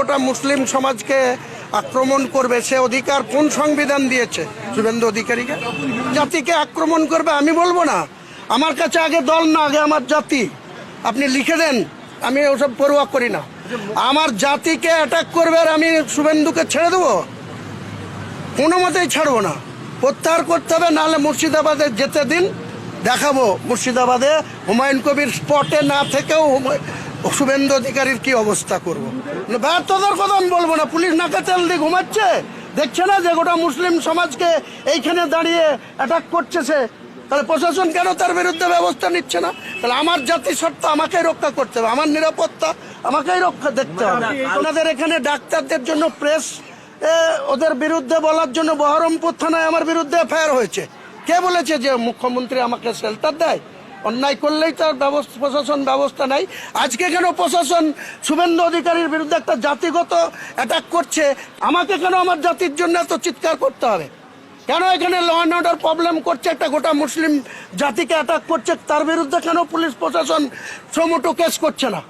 গোটা মুসলিম সমাজকে আক্রমণ করবে সে অধিকার কোন সংবিধান দিয়েছে শুভেন্দু অধিকারীকে? জাতিকে আক্রমণ করবে আমি বলবো না, আমার কাছে আগে দল না, আগে আমার জাতি। আপনি লিখে দেন, আমি ওসব পরোয়া করি না। আমার জাতিকে অ্যাটাক করবে আর আমি শুভেন্দুকে ছেড়ে দেবো? কোনো মতেই ছাড়বো না, প্রত্যাহার করতে হবে, নাহলে মুর্শিদাবাদে যেতে দিন, দেখাবো মুর্শিদাবাদে হুমায়ুন কবির স্পটে না থেকেও শুভেন্দু অধিকারীর কি অবস্থা করবো। ব্যর্থতার কথা আমি বলবো না, পুলিশ নাকা তেল দিয়ে ঘুমাচ্ছে, দেখছে না যে গোটা মুসলিম সমাজকে এইখানে দাঁড়িয়ে অ্যাটাক করছে সে? তাহলে প্রশাসন কেন তার বিরুদ্ধে ব্যবস্থা নিচ্ছে না? তাহলে আমার জাতির স্বার্থ আমাকেই রক্ষা করতে হবে, আমার নিরাপত্তা আমাকেই রক্ষা দেখতে হবে। ওনাদের এখানে ডাক্তারদের জন্য প্রেস ওদের বিরুদ্ধে বলার জন্য বহরমপুর থানায় আমার বিরুদ্ধে এফআইআর হয়েছে। কে বলেছে যে মুখ্যমন্ত্রী আমাকে শেল্টার দেয়? অন্যায় করলেই তার প্রশাসন ব্যবস্থা নেয়। আজকে কেন প্রশাসন শুভেন্দু অধিকারীর বিরুদ্ধে একটা জাতিগত অ্যাটাক করছে, আমাকে কেন আমার জাতির জন্য এত চিৎকার করতে হবে? কেন এখানে ল অ্যান্ড অর্ডার প্রবলেম করছে, একটা গোটা মুসলিম জাতিকে অ্যাটাক করছে, তার বিরুদ্ধে কেন পুলিশ প্রশাসন সমুটো কেস করছে না?